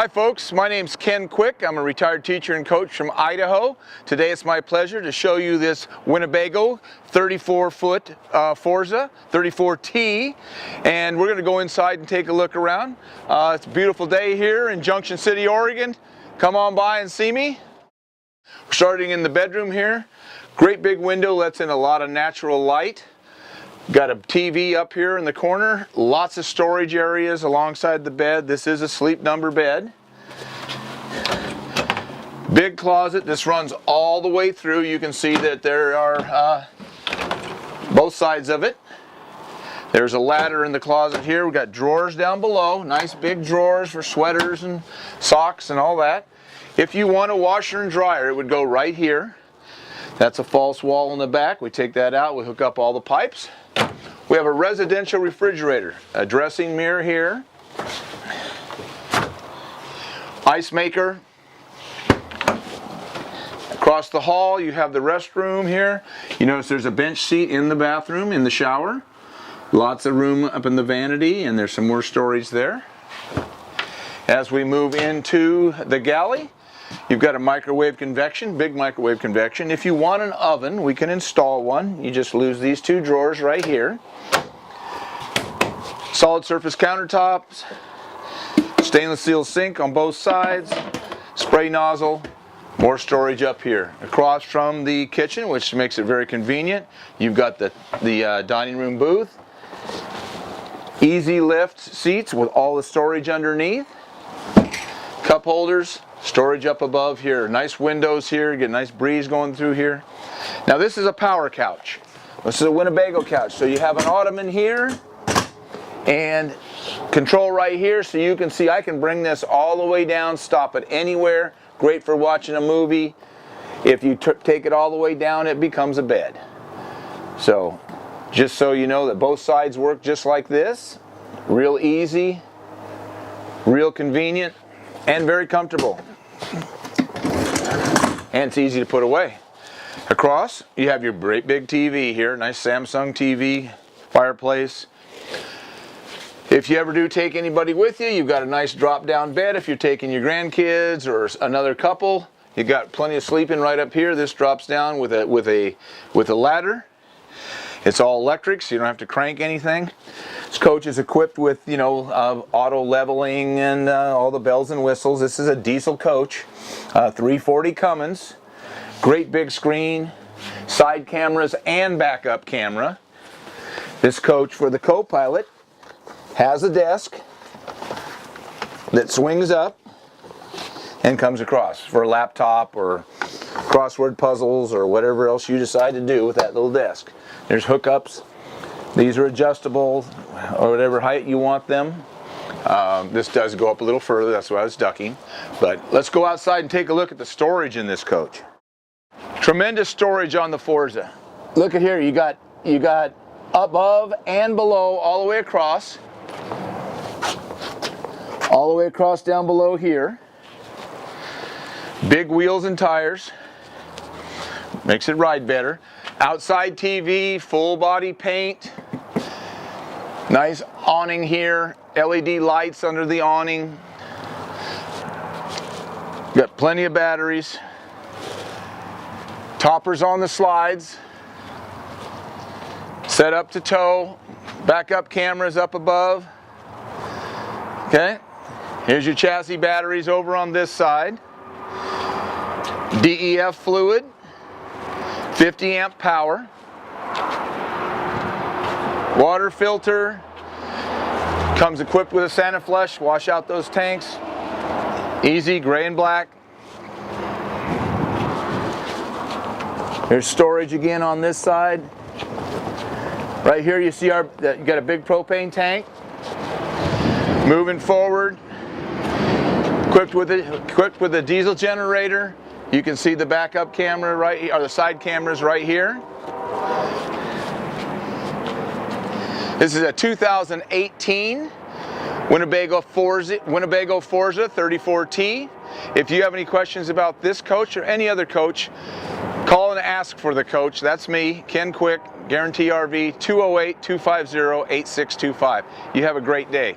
Hi folks, my name's Ken.Quick. I'm a retired teacher and coach from Idaho. Today it's my pleasure to show you this Winnebago 34-foot Forza, 34T, and we're going to go inside and take a look around. It's a beautiful day here in Junction City, Oregon. Come on by and see me. We're starting in the bedroom here. Great big window lets in a lot of natural light. Got a TV up here in the corner, lots of storage areas alongside the bed. This is a sleep number bed. Big closet. This runs all the way through. You can see that there are both sides of it. There's a ladder in the closet here. We've got drawers down below, nice big drawers for sweaters and socks and all that. If you want a washer and dryer, it would go right here. That's a false wall in the back. We take that out, we hook up all the pipes. We have a residential refrigerator, a dressing mirror here, ice maker. Across the hall you have the restroom here. You notice there's a bench seat in the bathroom, in the shower. Lots of room up in the vanity, and there's some more storage there. As we move into the galley, you've got a microwave convection, big microwave convection. If you want an oven, we can install one. You just lose these two drawers right here. Solid surface countertops, stainless steel sink on both sides, spray nozzle, more storage up here. Across from the kitchen, which makes it very convenient, you've got the dining room booth. Easy lift seats with all the storage underneath. Cup holders, storage up above here. Nice windows here, get a nice breeze going through here. Now this is a power couch. This is a Winnebago couch. So you have an ottoman here and control right here, so you can see I can bring this all the way down, stop it anywhere. Great for watching a movie. If you take it all the way down, it becomes a bed. So just so you know that both sides work just like this. Real easy, real convenient, and very comfortable. And it's easy to put away. Across, you have your great big TV here, nice Samsung TV, fireplace. If you ever do take anybody with you, you've got a nice drop-down bed. If you're taking your grandkids or another couple, you've got plenty of sleeping right up here. This drops down with a ladder. It's all electric, so you don't have to crank anything. This coach is equipped with, auto leveling and all the bells and whistles. This is a diesel coach, 340 Cummins. Great big screen, side cameras and backup camera. This coach for the co-pilot has a desk that swings up and comes across for a laptop or crossword puzzles or whatever else you decide to do with that little desk. There's hookups. These are adjustable or whatever height you want them. This does go up a little further, that's why I was ducking. But let's go outside and take a look at the storage in this coach. Tremendous storage on the Forza. Look at here, you got above and below all the way across. All the way across down below here. Big wheels and tires. Makes it ride better. Outside TV, full body paint. Nice awning here. LED lights under the awning. Got plenty of batteries. Toppers on the slides. Set up to tow. Backup cameras up above. Okay. Here's your chassis batteries over on this side. DEF fluid. 50 amp power. Water filter. Comes equipped with a Santa Flush. Wash out those tanks. Easy, gray and black. There's storage again on this side. Right here you see you got a big propane tank. Moving forward, equipped with a diesel generator. You can see the backup camera right here, or the side cameras right here. This is a 2018 Winnebago Forza 34T. If you have any questions about this coach or any other coach, call and ask for the coach. That's me, Ken.Quick, Guaranty RV, 208-250-8625. You have a great day.